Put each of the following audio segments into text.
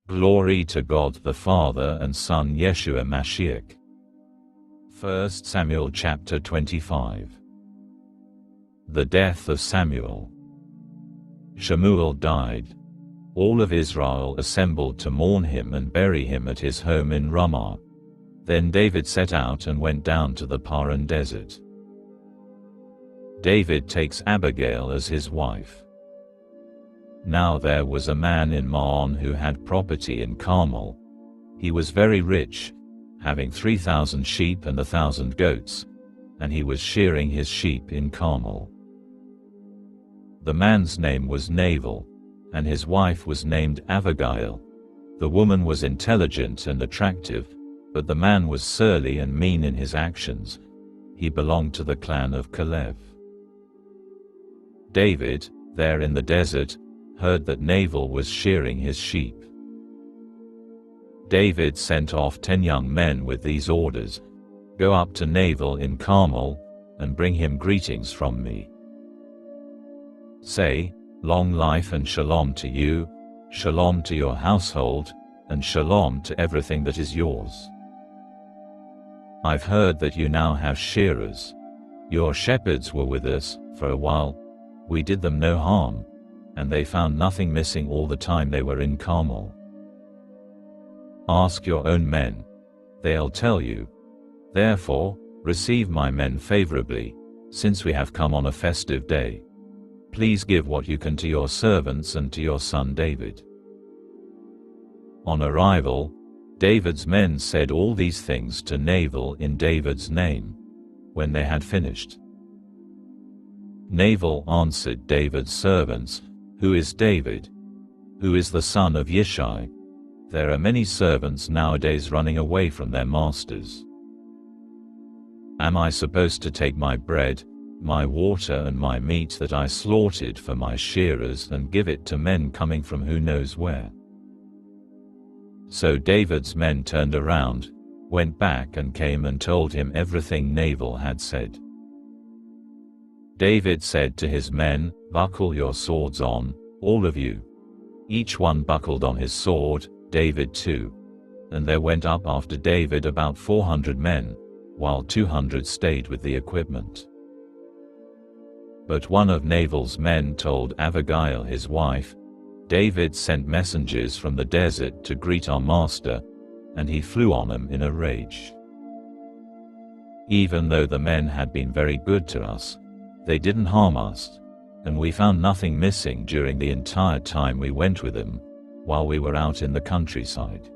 Glory to God the Father and Son Yeshua Mashiach. 1 Samuel chapter 25. The death of Samuel. Shemuel died. All of Israel assembled to mourn him and bury him at his home in Ramah. Then David set out and went down to the Paran desert. David takes Abigail as his wife. Now there was a man in Maon who had property in Carmel. He was very rich, having 3,000 sheep and 1,000 goats, and he was shearing his sheep in Carmel. The man's name was Nabal, and his wife was named Abigail. The woman was intelligent and attractive, but the man was surly and mean in his actions. He belonged to the clan of Caleb. David, there in the desert, heard that Nabal was shearing his sheep. David sent off 10 young men with these orders: "Go up to Nabal in Carmel, and bring him greetings from me. Say, long life and shalom to you, shalom to your household, and shalom to everything that is yours. I've heard that you now have shearers. Your shepherds were with us for a while. We did them no harm, and they found nothing missing all the time they were in Carmel. Ask your own men. They'll tell you. Therefore, receive my men favorably, since we have come on a festive day. Please give what you can to your servants and to your son David." On arrival, David's men said all these things to Nabal in David's name. When they had finished, Nabal answered David's servants, "Who is David? Who is the son of Yishai? There are many servants nowadays running away from their masters. Am I supposed to take my bread, my water and my meat that I slaughtered for my shearers and give it to men coming from who knows where?" So David's men turned around, went back and came and told him everything Nabal had said. David said to his men, "Buckle your swords on, all of you." Each one buckled on his sword, David too. And there went up after David about 400 men, while 200 stayed with the equipment. But one of Nabal's men told Abigail his wife, "David sent messengers from the desert to greet our master, and he flew on them in a rage. Even though the men had been very good to us, they didn't harm us, and we found nothing missing during the entire time we went with them, while we were out in the countryside.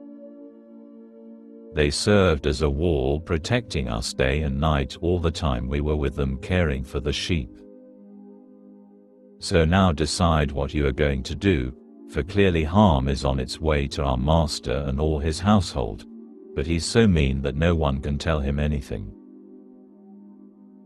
They served as a wall protecting us day and night all the time we were with them caring for the sheep. So now decide what you are going to do, for clearly harm is on its way to our master and all his household, but he's so mean that no one can tell him anything."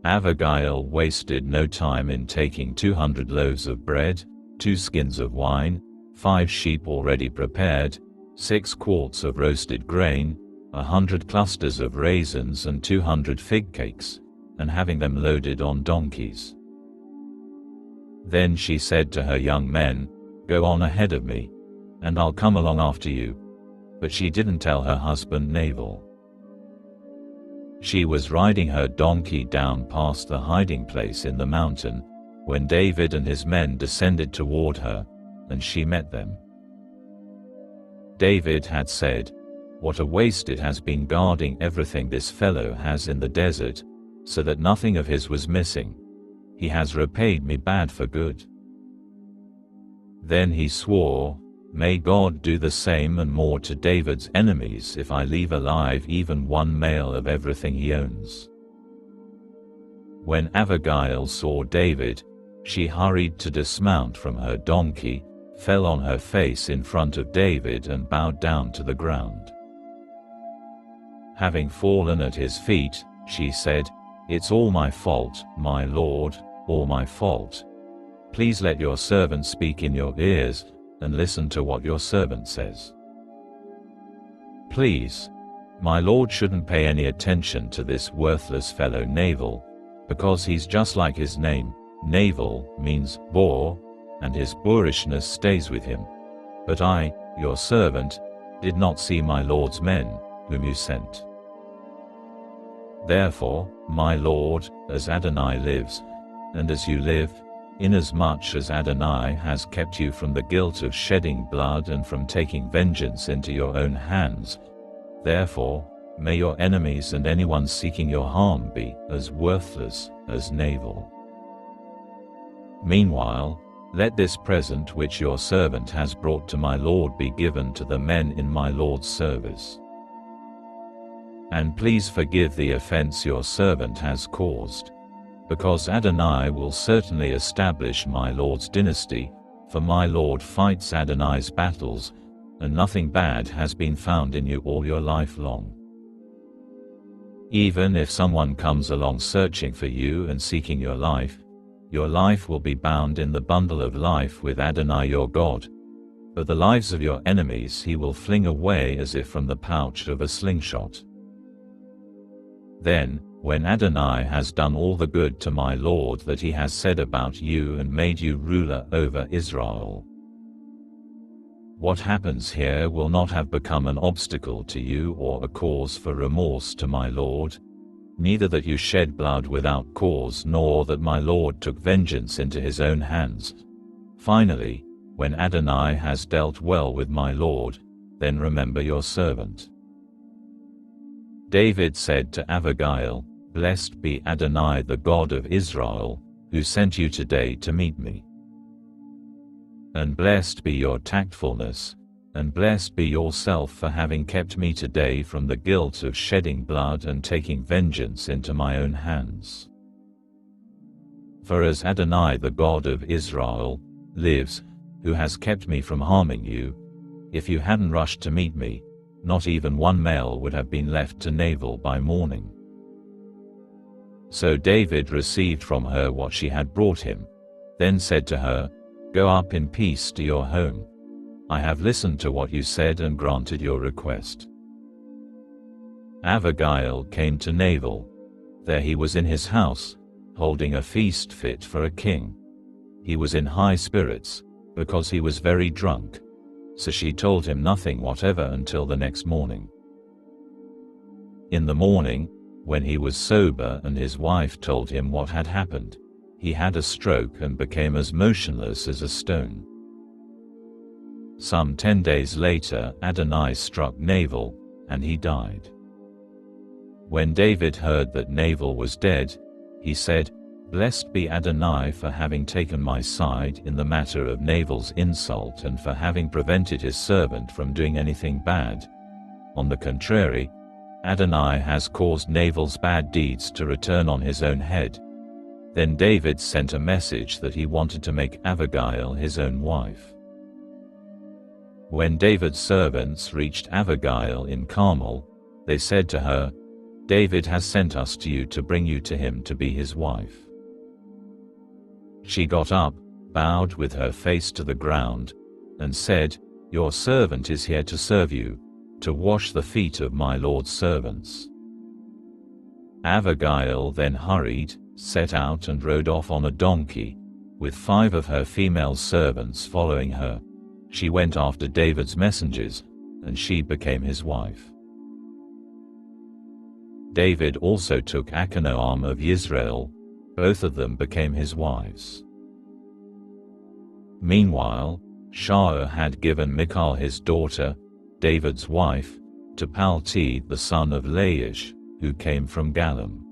Abigail wasted no time in taking 200 loaves of bread, 2 skins of wine, 5 sheep already prepared, 6 quarts of roasted grain, 100 clusters of raisins and 200 fig cakes, and having them loaded on donkeys. Then she said to her young men, "Go on ahead of me, and I'll come along after you." But she didn't tell her husband Nabal. She was riding her donkey down past the hiding place in the mountain, when David and his men descended toward her, and she met them. David had said, "What a waste it has been guarding everything this fellow has in the desert, so that nothing of his was missing. He has repaid me bad for good." Then he swore, "May God do the same and more to David's enemies if I leave alive even one male of everything he owns." When Abigail saw David, she hurried to dismount from her donkey, fell on her face in front of David and bowed down to the ground. Having fallen at his feet, she said, "It's all my fault, my lord, all my fault. Please let your servant speak in your ears, and listen to what your servant says. Please, my lord shouldn't pay any attention to this worthless fellow Nabal, because he's just like his name. Nabal means boor, and his boorishness stays with him. But I, your servant, did not see my Lord's men, whom you sent. Therefore, my Lord, as Adonai lives, and as you live, inasmuch as Adonai has kept you from the guilt of shedding blood and from taking vengeance into your own hands, therefore, may your enemies and anyone seeking your harm be as worthless as Nabal. Meanwhile, let this present which your servant has brought to my Lord be given to the men in my Lord's service. And please forgive the offense your servant has caused, because Adonai will certainly establish my Lord's dynasty, for my Lord fights Adonai's battles, and nothing bad has been found in you all your life long. Even if someone comes along searching for you and seeking your life will be bound in the bundle of life with Adonai your God, but the lives of your enemies he will fling away as if from the pouch of a slingshot. Then, when Adonai has done all the good to my Lord that he has said about you and made you ruler over Israel, what happens here will not have become an obstacle to you or a cause for remorse to my Lord, neither that you shed blood without cause nor that my Lord took vengeance into his own hands. Finally, when Adonai has dealt well with my Lord, then remember your servant. David said to Abigail, "Blessed be Adonai the God of Israel, who sent you today to meet me. And blessed be your tactfulness, and blessed be yourself for having kept me today from the guilt of shedding blood and taking vengeance into my own hands. For as Adonai the God of Israel lives, who has kept me from harming you, if you hadn't rushed to meet me, not even one male would have been left to Nabal by morning." So David received from her what she had brought him, then said to her, "Go up in peace to your home. I have listened to what you said and granted your request." Abigail came to Nabal. There he was in his house, holding a feast fit for a king. He was in high spirits, because he was very drunk, so she told him nothing whatever until the next morning. In the morning, when he was sober and his wife told him what had happened, he had a stroke and became as motionless as a stone. Some 10 days later Adonai struck Nabal, and he died. When David heard that Nabal was dead, he said, "Blessed be Adonai for having taken my side in the matter of Nabal's insult and for having prevented his servant from doing anything bad. On the contrary, Adonai has caused Nabal's bad deeds to return on his own head." Then David sent a message that he wanted to make Abigail his own wife. When David's servants reached Abigail in Carmel, they said to her, "David has sent us to you to bring you to him to be his wife." She got up, bowed with her face to the ground, and said, "Your servant is here to serve you, to wash the feet of my Lord's servants." Abigail then hurried, set out and rode off on a donkey, with 5 of her female servants following her. She went after David's messengers, and she became his wife. David also took Achinoam of Yisrael. Both of them became his wives. Meanwhile, Shaul had given Michal his daughter, David's wife, to Palti the son of Laish, who came from Galim.